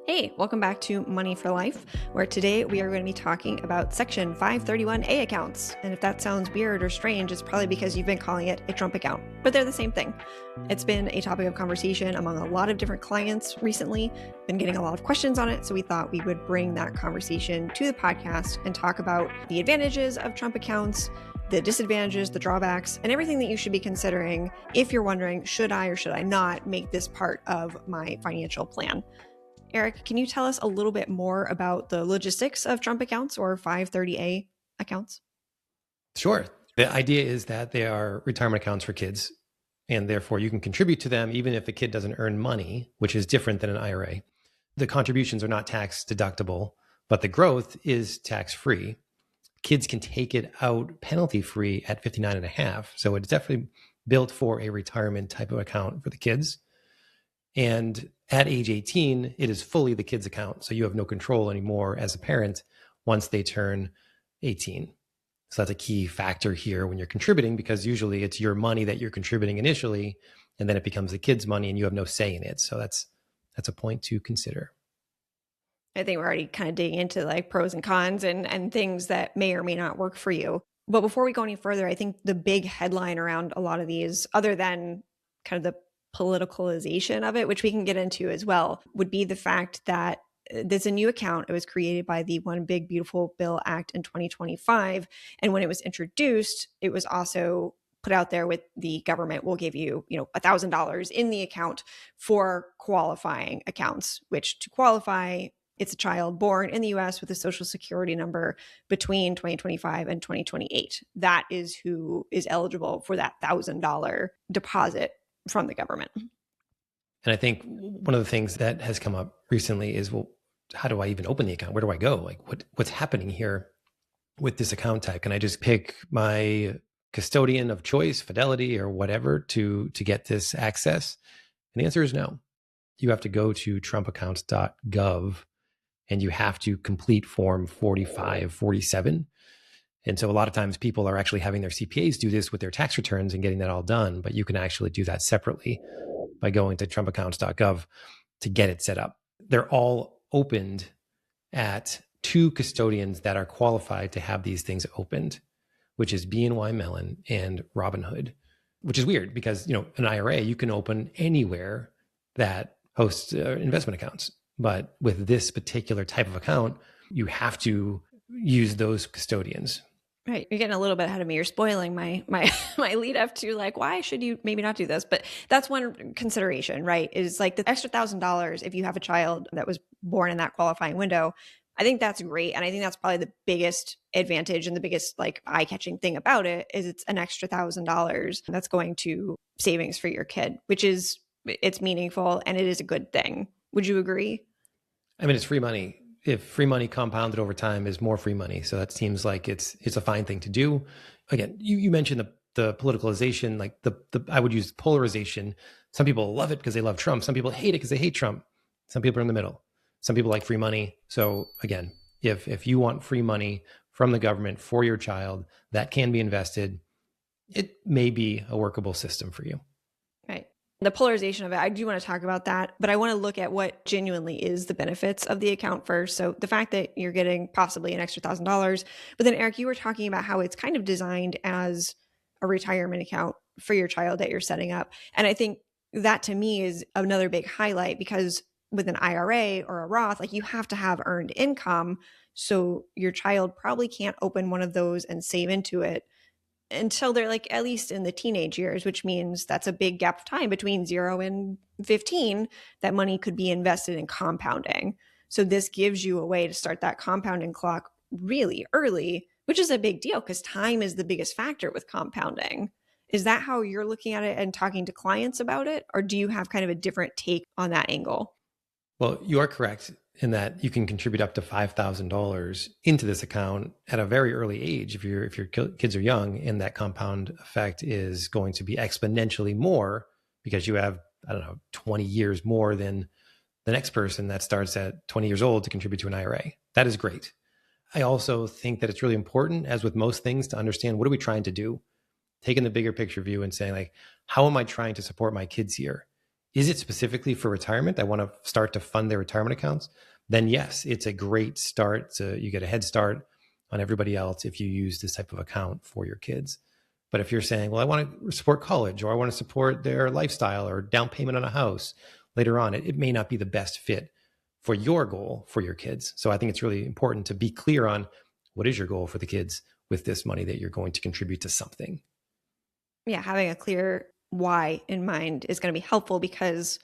Hey, welcome back to Money for Life, where today we are going to be talking about Section 531A accounts. And if that sounds weird or strange, it's probably because you've been calling it a Trump account, but they're the same thing. It's been a topic of conversation among a lot of different clients recently, been getting a lot of questions on it, so we thought we would bring that conversation to the podcast and talk about the advantages of Trump accounts, the disadvantages, the drawbacks, and everything that you should be considering if you're wondering, should I or should I not make this part of my financial plan? Eric, can you tell us a little bit more about the logistics of Trump accounts or 530A accounts? Sure. The idea is that they are retirement accounts for kids, and therefore you can contribute to them even if the kid doesn't earn money, which is different than an IRA. The contributions are not tax deductible, but the growth is tax-free. Kids can take it out penalty-free at 59 and a half. So it's definitely built for a retirement type of account for the kids. And at age 18, it is fully the kid's account. So you have no control anymore as a parent once they turn 18. So that's a key factor here when you're contributing, because usually it's your money that you're contributing initially, and then it becomes the kid's money and you have no say in it. So that's a point to consider. I think we're already kind of digging into like pros and cons and things that may or may not work for you. But before we go any further, I think the big headline around a lot of these, other than kind of the politicalization of it, which we can get into as well, would be the fact that there's a new account. It was created by the One Big Beautiful Bill Act in 2025. And when it was introduced, it was also put out there with the government will give you, $1,000 in the account for qualifying accounts, which to qualify, it's a child born in the US with a social security number between 2025 and 2028. That is who is eligible for that $1,000 deposit from the government. And I think one of the things that has come up recently is, well, how do I even open the account? Where do I go? Like what's happening here with this account type? Can I just pick my custodian of choice, Fidelity or whatever to get this access? And the answer is no. You have to go to trumpaccounts.gov and you have to complete form 4547. And so a lot of times people are actually having their CPAs do this with their tax returns and getting that all done, but you can actually do that separately by going to trumpaccounts.gov to get it set up. They're all opened at two custodians that are qualified to have these things opened, which is BNY Mellon and Robinhood, which is weird because, an IRA, you can open anywhere that hosts investment accounts. But with this particular type of account, you have to use those custodians. Right. You're getting a little bit ahead of me. You're spoiling my lead up to like, why should you maybe not do this? But that's one consideration, right? Is like the extra $1,000 if you have a child that was born in that qualifying window. I think that's great. And I think that's probably the biggest advantage and the biggest like eye-catching thing about it is it's an extra $1,000 that's going to savings for your kid, which is, it's meaningful and it is a good thing. Would you agree? I mean, it's free money. If free money compounded over time is more free money. So that seems like it's a fine thing to do. Again, you mentioned the politicalization, like the I would use polarization. Some people love it because they love Trump. Some people hate it because they hate Trump. Some people are in the middle. Some people like free money. So again, if you want free money from the government for your child that can be invested, it may be a workable system for you. Right. The polarization of it, I do want to talk about that, but I want to look at what genuinely is the benefits of the account first. So the fact that you're getting possibly an extra $1,000, but then Eric, you were talking about how it's kind of designed as a retirement account for your child that you're setting up. And I think that to me is another big highlight because with an IRA or a Roth, like you have to have earned income. So your child probably can't open one of those and save into it until they're like at least in the teenage years, which means that's a big gap of time between 0 and 15 that money could be invested in compounding. So this gives you a way to start that compounding clock really early, which is a big deal because time is the biggest factor with compounding. Is that how you're looking at it and talking to clients about it? Or do you have kind of a different take on that angle? Well, you are correct in that you can contribute up to $5,000 into this account at a very early age if your kids are young, and that compound effect is going to be exponentially more because you have, 20 years more than the next person that starts at 20 years old to contribute to an IRA. That is great. I also think that it's really important, as with most things, to understand what are we trying to do? Taking the bigger picture view and saying like, how am I trying to support my kids here? Is it specifically for retirement? I want to start to fund their retirement accounts. Then yes, it's a great start. So you get a head start on everybody else if you use this type of account for your kids. But if you're saying, well, I want to support college, or I want to support their lifestyle or down payment on a house later on, it may not be the best fit for your goal for your kids. So I think it's really important to be clear on what is your goal for the kids with this money that you're going to contribute to something. Yeah, having a clear why in mind is going to be helpful because,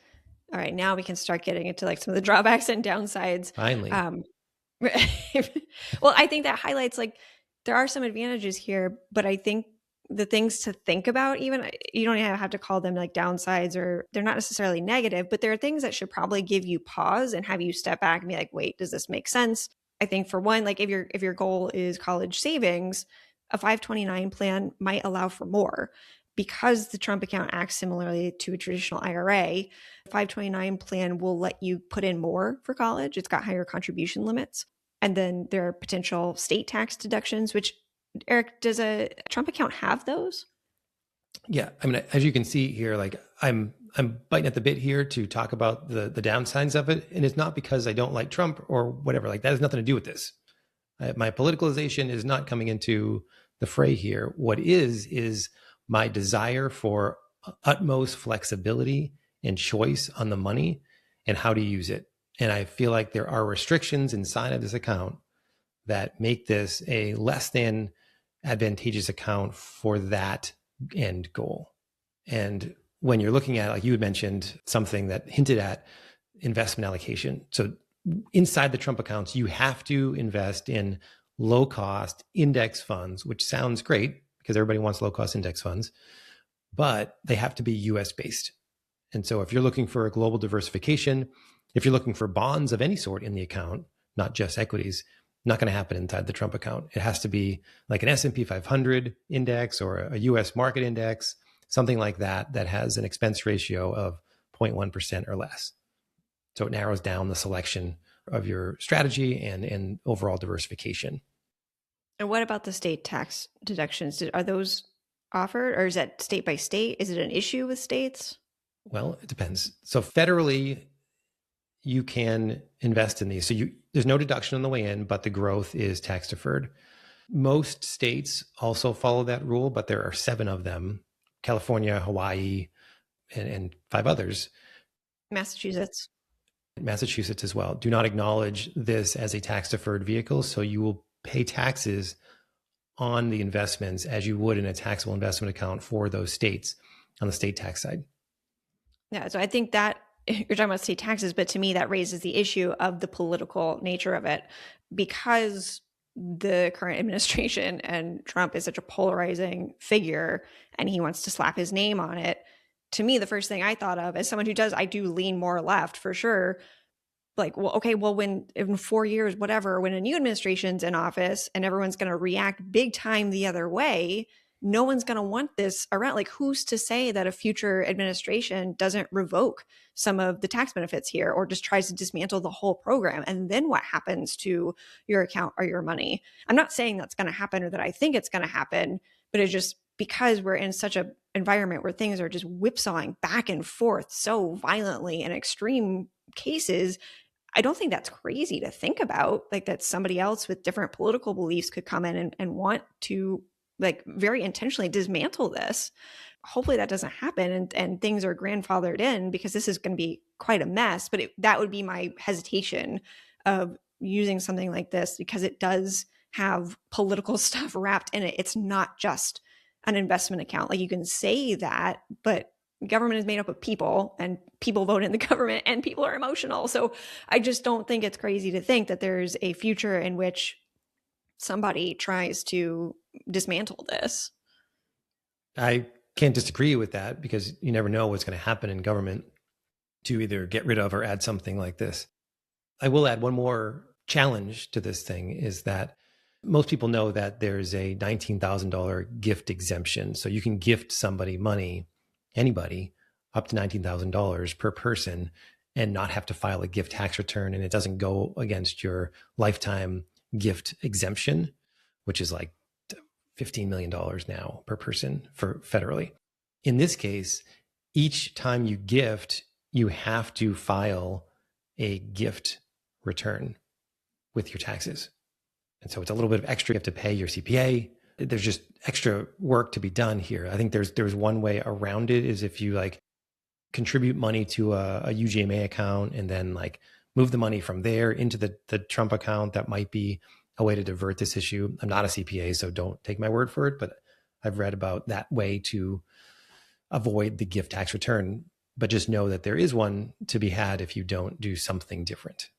all right, now we can start getting into like some of the drawbacks and downsides. Finally. Well, I think that highlights like there are some advantages here, but I think the things to think about, even you don't even have to call them like downsides, or they're not necessarily negative, but there are things that should probably give you pause and have you step back and be like, wait, does this make sense? I think for one, like if your goal is college savings, a 529 plan might allow for more. Because the Trump account acts similarly to a traditional IRA, 529 plan will let you put in more for college. It's got higher contribution limits. And then there are potential state tax deductions, which, Eric, does a Trump account have those? Yeah. I mean, as you can see here, like I'm biting at the bit here to talk about the downsides of it. And it's not because I don't like Trump or whatever. Like that has nothing to do with this. My politicalization is not coming into the fray here. What is my desire for utmost flexibility and choice on the money and how to use it. And I feel like there are restrictions inside of this account that make this a less than advantageous account for that end goal. And when you're looking at, like you had mentioned, something that hinted at investment allocation. So inside the Trump accounts, you have to invest in low cost index funds, which sounds great because everybody wants low cost index funds, but they have to be US based. And so if you're looking for a global diversification, if you're looking for bonds of any sort in the account, not just equities, not going to happen inside the Trump account. It has to be like an S&P 500 index or a US market index, something like that, that has an expense ratio of 0.1% or less. So it narrows down the selection of your strategy and overall diversification. And what about the state tax deductions? Are those offered, or is that state by state? Is it an issue with states? Well, it depends. So federally, you can invest in these. So there's no deduction on the way in, but the growth is tax deferred. Most states also follow that rule, but there are 7 of them: California, Hawaii, and 5 others. Massachusetts As well, do not acknowledge this as a tax deferred vehicle. So you will pay taxes on the investments as you would in a taxable investment account for those states on the state tax side. Yeah. So I think that you're talking about state taxes, but to me, that raises the issue of the political nature of it, because the current administration and Trump is such a polarizing figure and he wants to slap his name on it. To me, the first thing I thought of as someone who I do lean more left for sure. Like, well, okay, well, when in 4 years, whatever, when a new administration's in office and everyone's going to react big time the other way, no one's going to want this around. Like, who's to say that a future administration doesn't revoke some of the tax benefits here or just tries to dismantle the whole program? And then what happens to your account or your money? I'm not saying that's going to happen or that I think it's going to happen, but it's just because we're in such an environment where things are just whipsawing back and forth so violently in extreme cases, I don't think that's crazy to think about, like that somebody else with different political beliefs could come in and want to like very intentionally dismantle this. Hopefully that doesn't happen and things are grandfathered in, because this is going to be quite a mess. But that would be my hesitation of using something like this, because it does have political stuff wrapped in it. It's not just an investment account. Like you can say that, but government is made up of people and people vote in the government and people are emotional. So I just don't think it's crazy to think that there's a future in which somebody tries to dismantle this. I can't disagree with that, because you never know what's going to happen in government to either get rid of or add something like this. I will add one more challenge to this thing, is that most people know that there's a $19,000 gift exemption. So you can gift somebody money, anybody, up to $19,000 per person, and not have to file a gift tax return. And it doesn't go against your lifetime gift exemption, which is like $15 million now per person for federally. In this case, each time you gift, you have to file a gift return with your taxes. And so it's a little bit of extra. You have to pay your CPA. There's just extra work to be done here. I think there's one way around it is if you like contribute money to a UGMA account and then like move the money from there into the Trump account. That might be a way to divert this issue. I'm not a CPA, so don't take my word for it, but I've read about that way to avoid the gift tax return. But just know that there is one to be had if you don't do something different.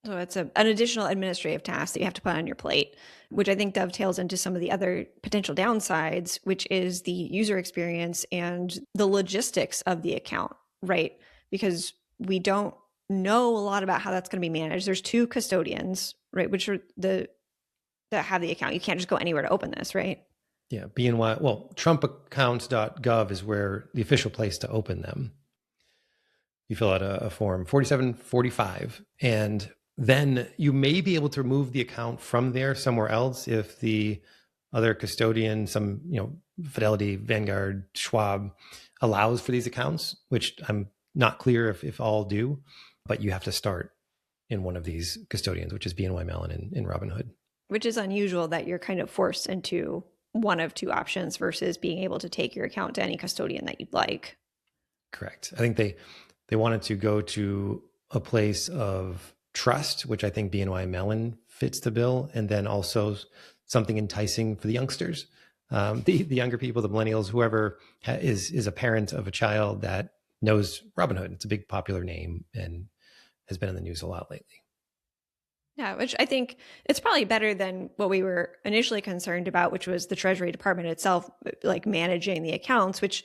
So it's an additional administrative task that you have to put on your plate, which I think dovetails into some of the other potential downsides, which is the user experience and the logistics of the account, right? Because we don't know a lot about how that's going to be managed. There's two custodians, right, which are that have the account. You can't just go anywhere to open this, right? Yeah, BNY, well, trumpaccounts.gov is where the official place to open them. You fill out a form 4745, and then you may be able to remove the account from there somewhere else if the other custodian, some, Fidelity, Vanguard, Schwab, allows for these accounts, which I'm not clear if all do, but you have to start in one of these custodians, which is BNY Mellon and Robinhood. Which is unusual that you're kind of forced into one of two options versus being able to take your account to any custodian that you'd like. Correct. I think they wanted to go to a place of trust, which I think BNY Mellon fits the bill, and then also something enticing for the youngsters, the younger people, the millennials, whoever is a parent of a child that knows Robinhood. It's a big popular name and has been in the news a lot lately. Yeah, which I think it's probably better than what we were initially concerned about, which was the Treasury Department itself, like managing the accounts, which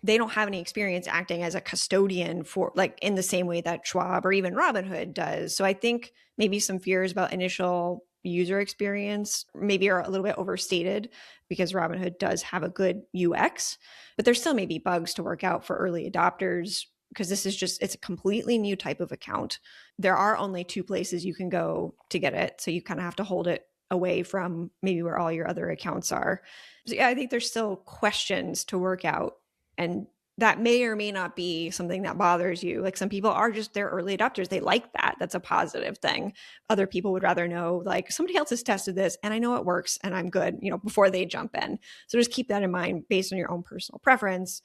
they don't have any experience acting as a custodian for like in the same way that Schwab or even Robinhood does. So I think maybe some fears about initial user experience maybe are a little bit overstated because Robinhood does have a good UX, but there still may be bugs to work out for early adopters because it's a completely new type of account. There are only two places you can go to get it. So you kind of have to hold it away from maybe where all your other accounts are. So yeah, I think there's still questions to work out. And that may or may not be something that bothers you. Like some people are just, they're early adopters. They like that. That's a positive thing. Other people would rather know like somebody else has tested this and I know it works and I'm good, before they jump in. So just keep that in mind based on your own personal preference.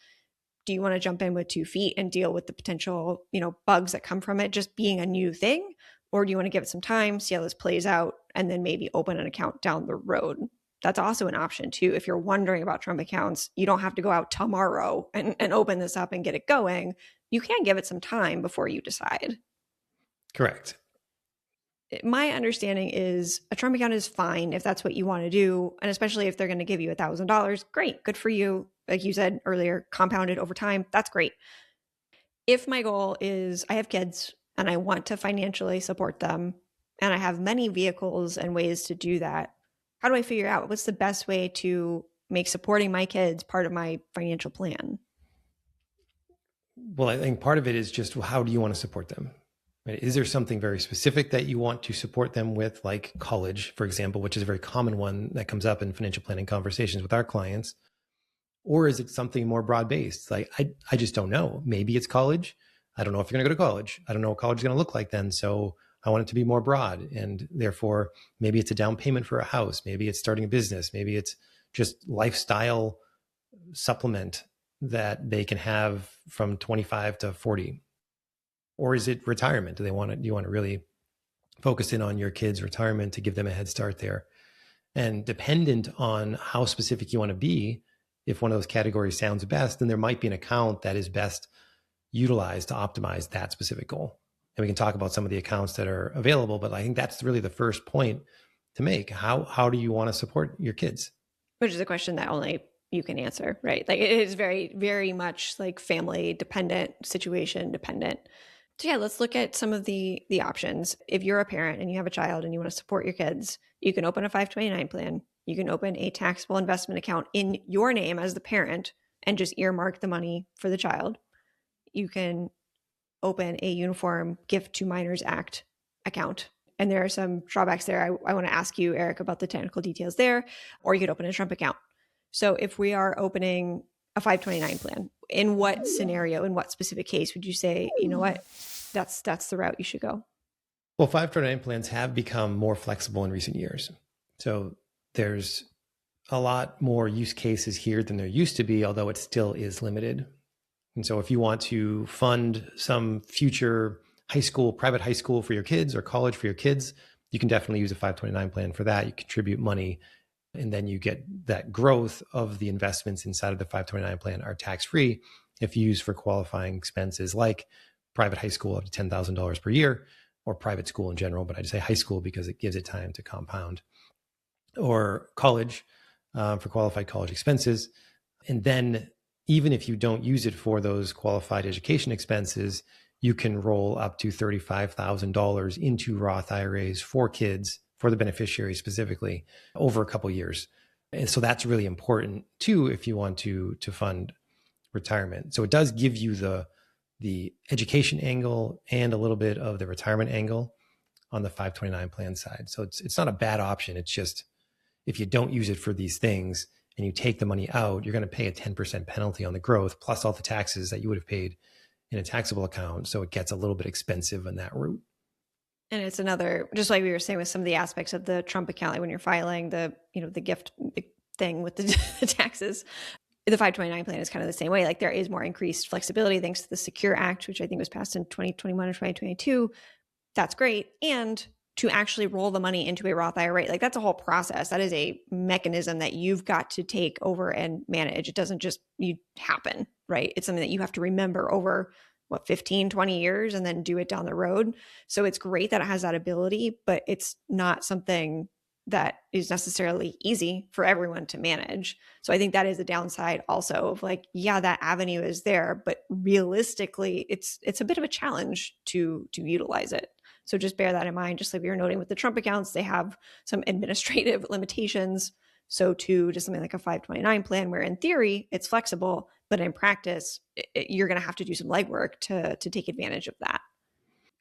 Do you want to jump in with 2 feet and deal with the potential, bugs that come from it just being a new thing? Or do you want to give it some time, see how this plays out, and then maybe open an account down the road? That's also an option too. If you're wondering about Trump accounts, you don't have to go out tomorrow and open this up and get it going. You can give it some time before you decide. Correct. My understanding is a Trump account is fine if that's what you want to do. And especially if they're going to give you $1,000, great, good for you. Like you said earlier, compounded over time, that's great. If my goal is I have kids and I want to financially support them and I have many vehicles and ways to do that, how do I figure out what's the best way to make supporting my kids part of my financial plan? Well, I think part of it is just how do you want to support them? Right? Is there something very specific that you want to support them with, like college, for example, which is a very common one that comes up in financial planning conversations with our clients? Or is it something more broad-based? Like, I just don't know. Maybe it's college. I don't know if you're going to go to college. I don't know what college is going to look like then. So I want it to be more broad. And therefore, maybe it's a down payment for a house. Maybe it's starting a business. Maybe it's just lifestyle supplement that they can have from 25 to 40. Or is it retirement? Do you want to really focus in on your kids' retirement to give them a head start there? And dependent on how specific you want to be, if one of those categories sounds best, then there might be an account that is best utilized to optimize that specific goal. And we can talk about some of the accounts that are available, but I think that's really the first point to make. How do you want to support your kids? Which is a question that only you can answer, right? Like it is very, very much like family dependent, situation dependent. So yeah, let's look at some of the options. If you're a parent and you have a child and you want to support your kids, you can open a 529 plan. You can open a taxable investment account in your name as the parent and just earmark the money for the child. You can open a Uniform Gift to Minors Act account. And there are some drawbacks there. I want to ask you, Eric, about the technical details there, or you could open a Trump account. So if we are opening a 529 plan, in what scenario, in what specific case would you say, you know what, that's the route you should go? Well, 529 plans have become more flexible in recent years. So there's a lot more use cases here than there used to be, although it still is limited. And so if you want to fund some future private high school for your kids or college for your kids, you can definitely use a 529 plan for that. You contribute money, and then you get that growth of the investments inside of the 529 plan are tax-free if used for qualifying expenses like private high school up to $10,000 per year, or private school in general, but I just say high school because it gives it time to compound, or college for qualified college expenses. And then even if you don't use it for those qualified education expenses, you can roll up to $35,000 into Roth IRAs for kids, for the beneficiary specifically, over a couple of years. And so that's really important too if you want to fund retirement. So it does give you the education angle and a little bit of the retirement angle on the 529 plan side. So it's not a bad option. It's just if you don't use it for these things and you take the money out, you're going to pay a 10% penalty on the growth plus all the taxes that you would have paid in a taxable account. So it gets a little bit expensive on that route. And it's another, just like we were saying with some of the aspects of the Trump account, like when you're filing the gift thing with the taxes, the 529 plan is kind of the same way. Like there is more increased flexibility thanks to the Secure Act, which I think was passed in 2021 or 2022. That's great. And to actually roll the money into a Roth IRA, like that's a whole process. That is a mechanism that you've got to take over and manage. It doesn't just happen, right? It's something that you have to remember over 15, 20 years and then do it down the road. So it's great that it has that ability, but it's not something that is necessarily easy for everyone to manage. So I think that is a downside also of like, yeah, that avenue is there, but realistically it's a bit of a challenge to utilize it. So just bear that in mind. Just like we were noting with the Trump accounts, they have some administrative limitations. So too, just something like a 529 plan, where in theory it's flexible, but in practice, you're going to have to do some legwork to take advantage of that.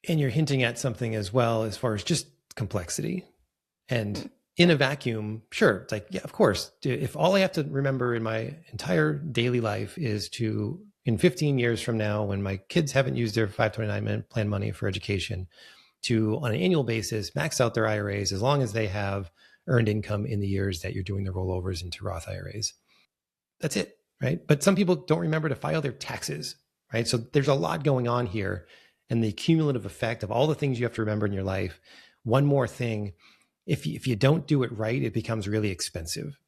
And you're hinting at something as well, as far as just complexity. And in a vacuum, sure, it's like, yeah, of course, if all I have to remember in my entire daily life is to, in 15 years from now, when my kids haven't used their 529 plan money for education, to, on an annual basis, max out their IRAs as long as they have earned income in the years that you're doing the rollovers into Roth IRAs. That's it, right? But some people don't remember to file their taxes, right? So there's a lot going on here, and the cumulative effect of all the things you have to remember in your life. One more thing, if you don't do it right, it becomes really expensive.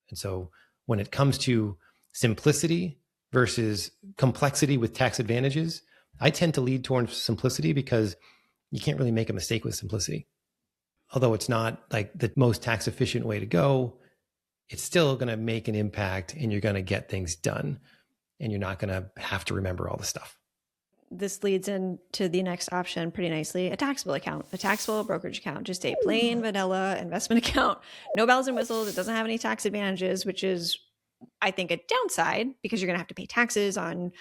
And so when it comes to simplicity versus complexity with tax advantages, I tend to lead towards simplicity because you can't really make a mistake with simplicity. Although it's not like the most tax efficient way to go, it's still going to make an impact and you're going to get things done and you're not going to have to remember all the stuff. This leads into the next option pretty nicely, a taxable account, a taxable brokerage account, just a plain vanilla investment account, no bells and whistles. It doesn't have any tax advantages, which is, I think, a downside because you're going to have to pay taxes on,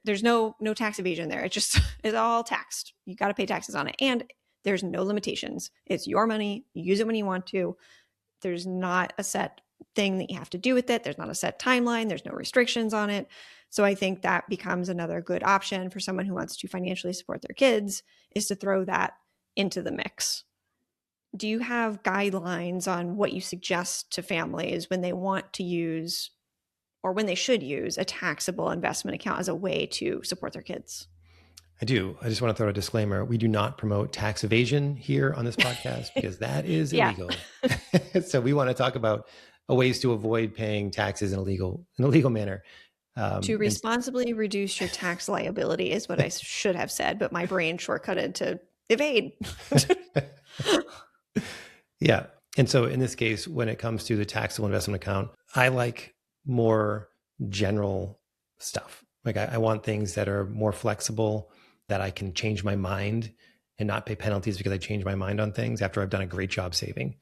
there's no tax evasion there. It just is all taxed. You got to pay taxes on it. And there's no limitations. It's your money. You use it when you want to. There's not a set thing that you have to do with it. There's not a set timeline. There's no restrictions on it. So I think that becomes another good option for someone who wants to financially support their kids, is to throw that into the mix. Do you have guidelines on what you suggest to families when they want to use, or when they should use, a taxable investment account as a way to support their kids? I do. I just want to throw a disclaimer. We do not promote tax evasion here on this podcast because that is illegal. So we want to talk about ways to avoid paying taxes in a legal manner. To responsibly reduce your tax liability is what I should have said, but my brain shortcutted to evade. Yeah. And so in this case, when it comes to the taxable investment account, I like more general stuff. Like I want things that are more flexible, that I can change my mind and not pay penalties because I change my mind on things after I've done a great job saving.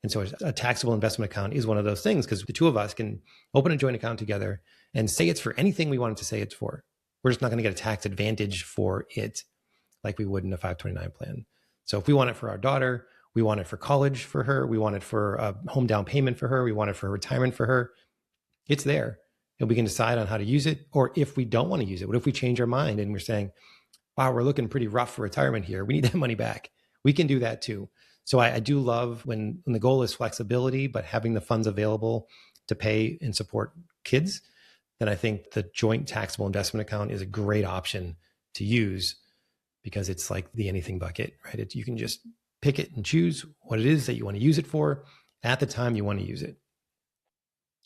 And so a taxable investment account is one of those things because the two of us can open a joint account together and say it's for anything we wanted to say it's for. We're just not going to get a tax advantage for it like we would in a 529 plan. So if we want it for our daughter, we want it for college for her, we want it for a home down payment for her, we want it for retirement for her, it's there. and we can decide on how to use it. Or if we don't want to use it, what if we change our mind and we're saying, wow, we're looking pretty rough for retirement here. We need that money back. We can do that too. So I do love when the goal is flexibility, but having the funds available to pay and support kids, then I think the joint taxable investment account is a great option to use because it's like the anything bucket, right? You can just pick it and choose what it is that you want to use it for at the time you want to use it.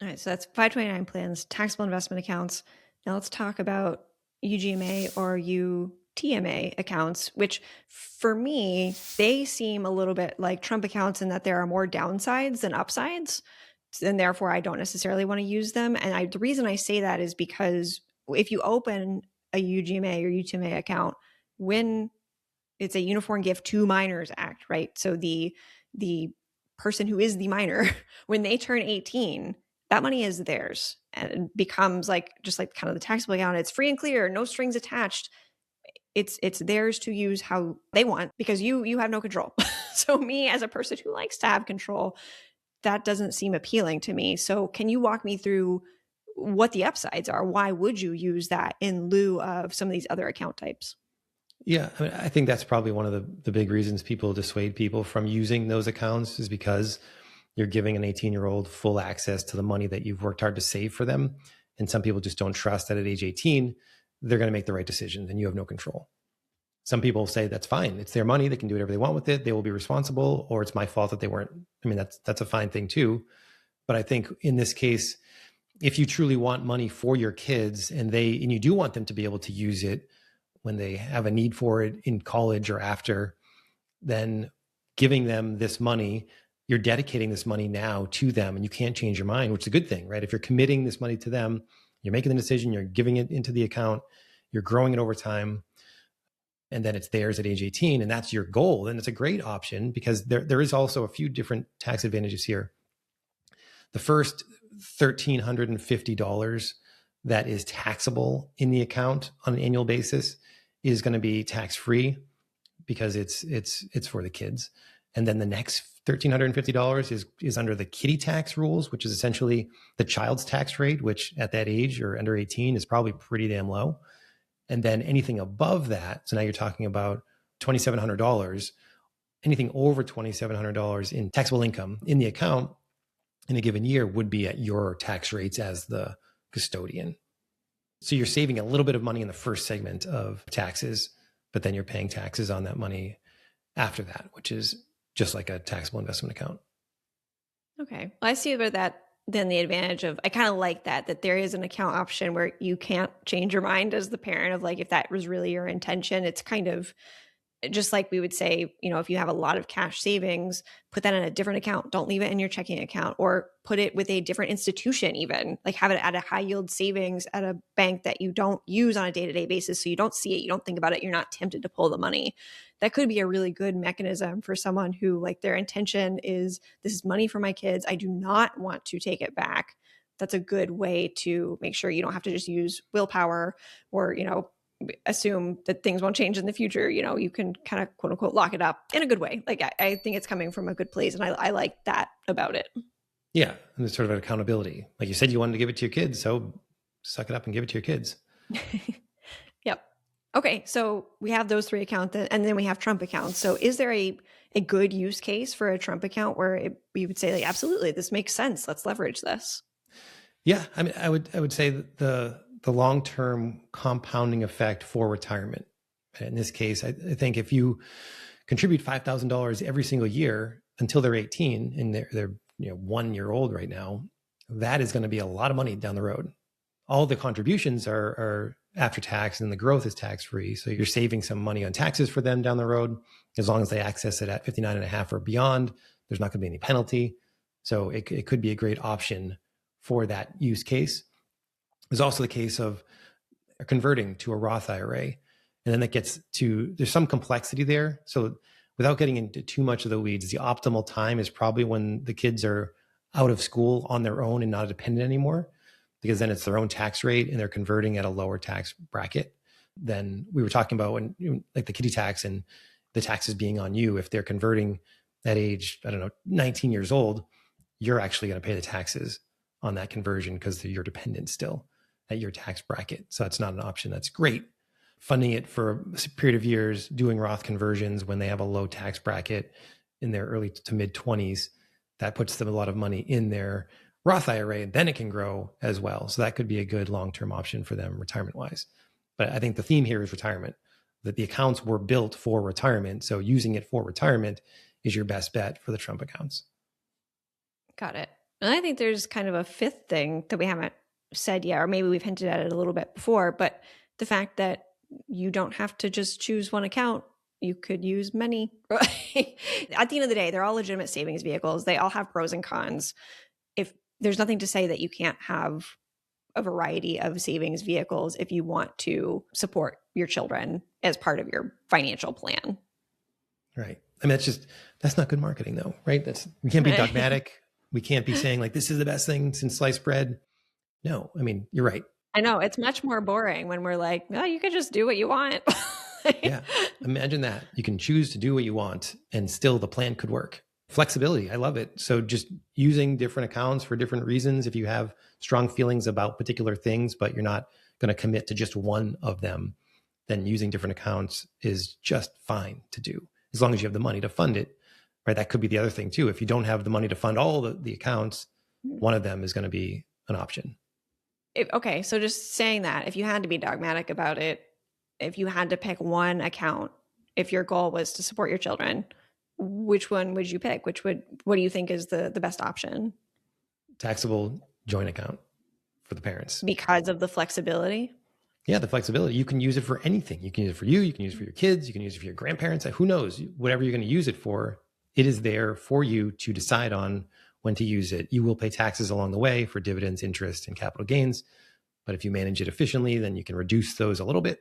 All right, so that's 529 plans, taxable investment accounts. Now let's talk about UGMA or UTMA accounts, which for me, they seem a little bit like Trump accounts in that there are more downsides than upsides. And therefore, I don't necessarily want to use them. And the reason I say that is because if you open a UGMA or UTMA account, when it's a Uniform Gift to Minors Act, right? So the person who is the minor, when they turn 18, that money is theirs and becomes like just like kind of the taxable account. It's free and clear, no strings attached. It's theirs to use how they want because you have no control. So me as a person who likes to have control, that doesn't seem appealing to me. So can you walk me through what the upsides are? Why would you use that in lieu of some of these other account types? Yeah, I mean, I think that's probably one of the big reasons people dissuade people from using those accounts is because you're giving an 18-year-old full access to the money that you've worked hard to save for them. And some people just don't trust that at age 18, they're going to make the right decisions and you have no control. Some people say that's fine. It's their money. They can do whatever they want with it. They will be responsible, or it's my fault that they weren't. I mean, that's a fine thing too. But I think in this case, if you truly want money for your kids and you do want them to be able to use it when they have a need for it in college or after, then giving them this money, you're dedicating this money now to them and you can't change your mind, which is a good thing, right? If you're committing this money to them, you're making the decision, you're giving it into the account, you're growing it over time, and then it's theirs at age 18, and that's your goal, then it's a great option because there is also a few different tax advantages here. The first $1,350 that is taxable in the account on an annual basis is going to be tax-free because it's for the kids. And then the next $1,350 is under the kiddie tax rules, which is essentially the child's tax rate, which at that age or under 18 is probably pretty damn low. And then anything above that, so now you're talking about $2,700, anything over $2,700 in taxable income in the account in a given year would be at your tax rates as the custodian. So you're saving a little bit of money in the first segment of taxes, but then you're paying taxes on that money after that, which is just like a taxable investment account. Okay. Well, I see about that then the advantage of, I kind of like that there is an account option where you can't change your mind as the parent of like, if that was really your intention. It's kind of just like we would say, if you have a lot of cash savings, put that in a different account. Don't leave it in your checking account, or put it with a different institution, even like have it at a high yield savings at a bank that you don't use on a day-to-day basis. So you don't see it, you don't think about it, you're not tempted to pull the money. That could be a really good mechanism for someone who like their intention is, this is money for my kids, I do not want to take it back. That's a good way to make sure you don't have to just use willpower or, assume that things won't change in the future. You can kind of quote unquote lock it up in a good way. Like I think it's coming from a good place, and I like that about it. Yeah, and there's sort of an accountability. Like you said, you wanted to give it to your kids, so suck it up and give it to your kids. Yep. Okay, so we have those three accounts, and then we have Trump accounts. So is there a good use case for a Trump account where you would say, like, absolutely, this makes sense, let's leverage this? Yeah, I mean, I would say that the long-term compounding effect for retirement. In this case, I think if you contribute $5,000 every single year until they're 18 and they're 1 year old right now, that is going to be a lot of money down the road. All the contributions are after tax and the growth is tax-free. So you're saving some money on taxes for them down the road. As long as they access it at 59.5 or beyond, there's not going to be any penalty. So it could be a great option for that use case. There's also the case of converting to a Roth IRA. And then that gets to, there's some complexity there. So without getting into too much of the weeds, the optimal time is probably when the kids are out of school on their own and not dependent anymore, because then it's their own tax rate and they're converting at a lower tax bracket than we were talking about when, like the kiddie tax and the taxes being on you. If they're converting at age, 19 years old, you're actually going to pay the taxes on that conversion because you're dependent still at your tax bracket. So that's not an option. That's great. Funding it for a period of years, doing Roth conversions when they have a low tax bracket in their early to mid 20s, that puts them a lot of money in their Roth IRA, and then it can grow as well. So that could be a good long-term option for them retirement wise. But I think the theme here is retirement, that the accounts were built for retirement. So using it for retirement is your best bet for the Trump accounts. Got it. And I think there's kind of a fifth thing that we haven't said yet, or maybe we've hinted at it a little bit before, but the fact that you don't have to just choose one account. You could use many. At the end of the day, they're all legitimate savings vehicles. They all have pros and cons. If there's nothing to say that you can't have a variety of savings vehicles if you want to support your children as part of your financial plan. Right. I mean, that's not good marketing though, right? We can't be dogmatic. We can't be saying like, this is the best thing since sliced bread. No, I mean, you're right. I know it's much more boring when we're like, no, you could just do what you want. Yeah. Imagine that. You can choose to do what you want and still the plan could work. Flexibility. I love it. So just using different accounts for different reasons. If you have strong feelings about particular things, but you're not going to commit to just one of them, then using different accounts is just fine to do as long as you have the money to fund it, right? That could be the other thing too. If you don't have the money to fund all the accounts, one of them is going to be an option. Okay. So just saying that, if you had to be dogmatic about it, if you had to pick one account, if your goal was to support your children, which one would you pick? What do you think is the best option? Taxable joint account for the parents. Because of the flexibility? Yeah, the flexibility. You can use it for anything. You can use it for you. You can use it for your kids. You can use it for your grandparents. Who knows? Whatever you're going to use it for, it is there for you to decide on when to use it. You will pay taxes along the way for dividends, interest, and capital gains. But if you manage it efficiently, then you can reduce those a little bit.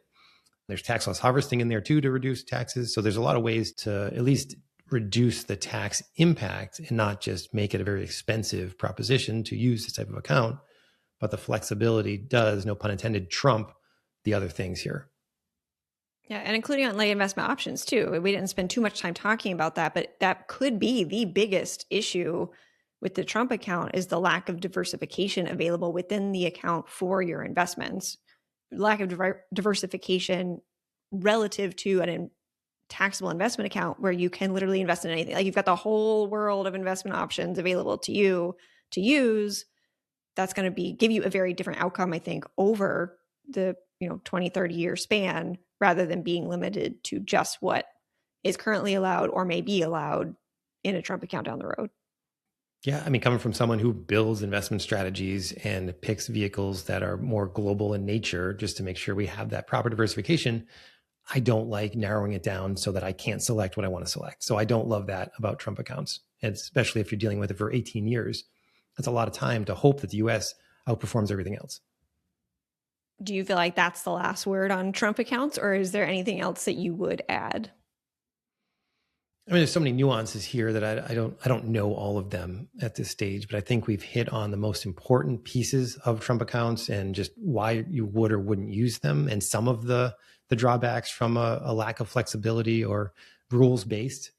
There's tax loss harvesting in there too to reduce taxes. So there's a lot of ways to at least reduce the tax impact and not just make it a very expensive proposition to use this type of account. But the flexibility does, no pun intended, trump the other things here. Yeah, and including on like investment options too. We didn't spend too much time talking about that, but that could be the biggest issue with the Trump account is the lack of diversification available within the account for your investments. Lack of diversification relative to an taxable investment account where you can literally invest in anything. Like you've got the whole world of investment options available to you to use. That's going to give you a very different outcome, I think, over the 20, 30 year span, rather than being limited to just what is currently allowed or may be allowed in a Trump account down the road. Yeah, I mean, coming from someone who builds investment strategies and picks vehicles that are more global in nature, just to make sure we have that proper diversification, I don't like narrowing it down so that I can't select what I want to select. So I don't love that about Trump accounts, and especially if you're dealing with it for 18 years. That's a lot of time to hope that the US outperforms everything else. Do you feel like that's the last word on Trump accounts, or is there anything else that you would add? I mean, there's so many nuances here that I don't know all of them at this stage, but I think we've hit on the most important pieces of Trump accounts and just why you would or wouldn't use them, and some of the drawbacks from a lack of flexibility or rules-based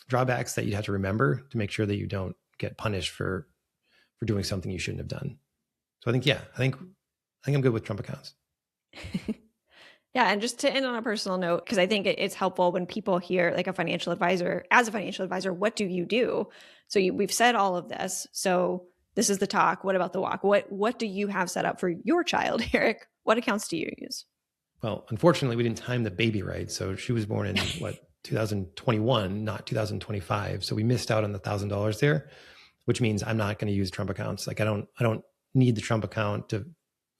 drawbacks that you'd have to remember to make sure that you don't get punished for doing something you shouldn't have done. So I think I'm good with Trump accounts. Yeah. And just to end on a personal note, because I think it's helpful when people hear like as a financial advisor, what do you do? So we've said all of this. So this is the talk. What about the walk? What do you have set up for your child, Eric? What accounts do you use? Well, unfortunately, we didn't time the baby right. So she was born in 2021, not 2025. So we missed out on the $1,000 there, which means I'm not going to use Trump accounts. Like I don't need the Trump account to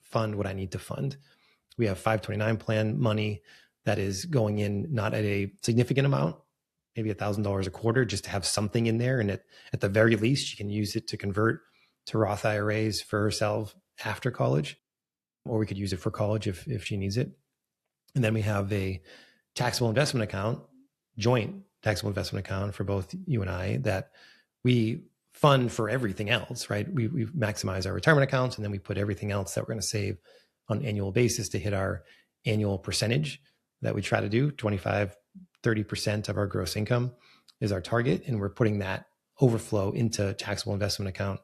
fund what I need to fund. We have 529 plan money that is going in not at a significant amount, maybe $1,000 a quarter, just to have something in there. And at the very least, she can use it to convert to Roth IRAs for herself after college, or we could use it for college if she needs it. And then we have a taxable investment account, joint taxable investment account for both you and I, that we fund for everything else, right? We maximize our retirement accounts, and then we put everything else that we're going to save on an annual basis to hit our annual percentage that we try to do. 25, 30% of our gross income is our target. And we're putting that overflow into taxable investment account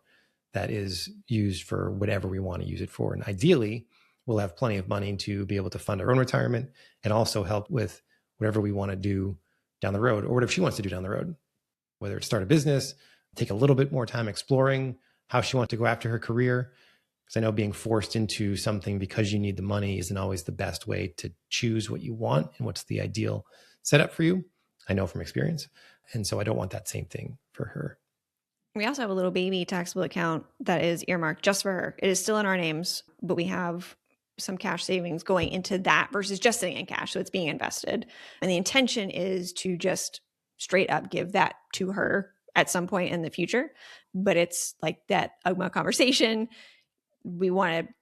that is used for whatever we want to use it for. And ideally, we'll have plenty of money to be able to fund our own retirement and also help with whatever we want to do down the road, or whatever she wants to do down the road, whether it's start a business, take a little bit more time exploring how she wants to go after her career. Because I know being forced into something because you need the money isn't always the best way to choose what you want and what's the ideal setup for you. I know from experience. And so I don't want that same thing for her. We also have a little baby taxable account that is earmarked just for her. It is still in our names, but we have some cash savings going into that versus just sitting in cash. So it's being invested. And the intention is to just straight up give that to her at some point in the future. But it's like that UGMA conversation. We want to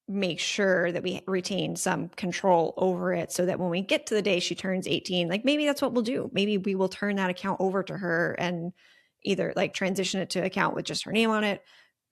make sure that we retain some control over it so that when we get to the day she turns 18, like maybe that's what we'll do. Maybe we will turn that account over to her and either like transition it to account with just her name on it,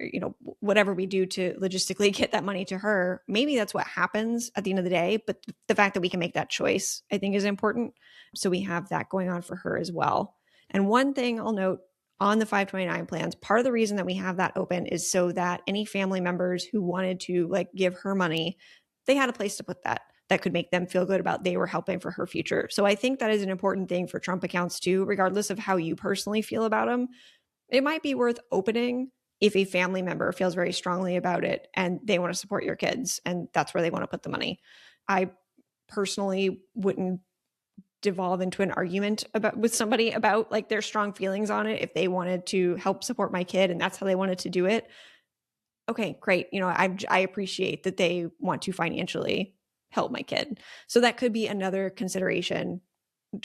or, you know, whatever we do to logistically get that money to her. Maybe that's what happens at the end of the day. But the fact that we can make that choice, I think, is important. So we have that going on for her as well. And one thing I'll note on the 529 plans, part of the reason that we have that open is so that any family members who wanted to like give her money, they had a place to put that could make them feel good about they were helping for her future. So I think that is an important thing for Trump accounts too, regardless of how you personally feel about them. It might be worth opening if a family member feels very strongly about it and they want to support your kids and that's where they want to put the money. I personally wouldn't devolve into an argument with somebody about like their strong feelings on it. If they wanted to help support my kid and that's how they wanted to do it, okay, great. You know, I appreciate that they want to financially help my kid. So that could be another consideration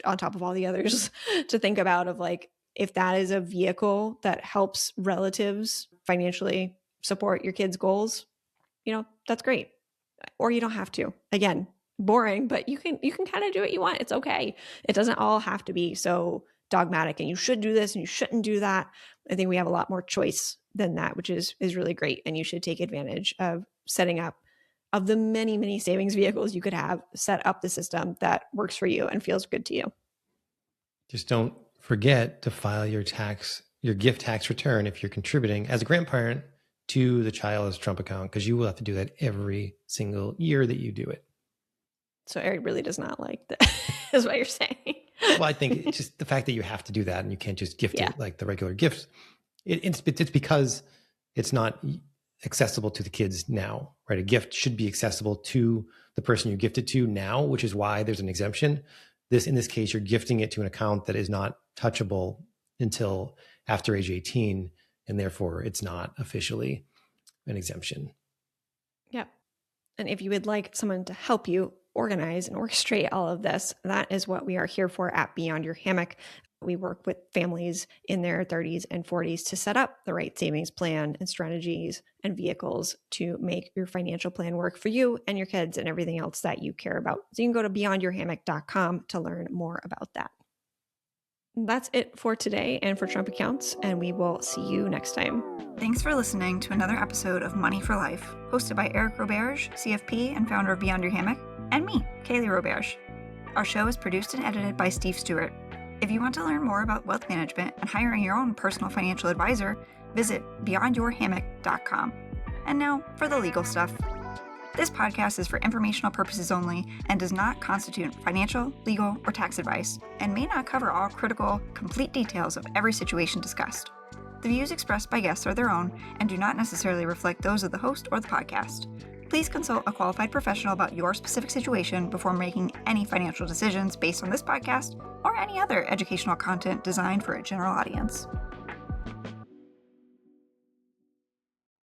on top of all the others to think about of like, if that is a vehicle that helps relatives financially support your kids' goals, you know, that's great. Or you don't have to. Again, boring, but you can kind of do what you want. It's okay. It doesn't all have to be so dogmatic and you should do this and you shouldn't do that. I think we have a lot more choice than that, which is really great. And you should take advantage of setting up of the many, many savings vehicles you could have, set up the system that works for you and feels good to you. Just don't forget to file your gift tax return if you're contributing as a grandparent to the child's Trump account, because you will have to do that every single year that you do it. So Eric really does not like that, is what you're saying. Well, I think it's just the fact that you have to do that and you can't just gift it like the regular gifts. It's because it's not accessible to the kids now, right? A gift should be accessible to the person you gift it to now, which is why there's an exemption. In this case, you're gifting it to an account that is not touchable until after age 18, and therefore it's not officially an exemption. Yep. And if you would like someone to help you organize and orchestrate all of this, that is what we are here for at Beyond Your Hammock. We work with families in their 30s and 40s to set up the right savings plan and strategies and vehicles to make your financial plan work for you and your kids and everything else that you care about. So you can go to beyondyourhammock.com to learn more about that. That's it for today and for Trump accounts, and we will see you next time. Thanks for listening to another episode of Money for Life, hosted by Eric Roberge, CFP and founder of Beyond Your Hammock, and me, Kaylee Roberge. Our show is produced and edited by Steve Stewart. If you want to learn more about wealth management and hiring your own personal financial advisor, visit beyondyourhammock.com. And now for the legal stuff. This podcast is for informational purposes only and does not constitute financial, legal, or tax advice, and may not cover all critical, complete details of every situation discussed. The views expressed by guests are their own and do not necessarily reflect those of the host or the podcast. Please consult a qualified professional about your specific situation before making any financial decisions based on this podcast or any other educational content designed for a general audience.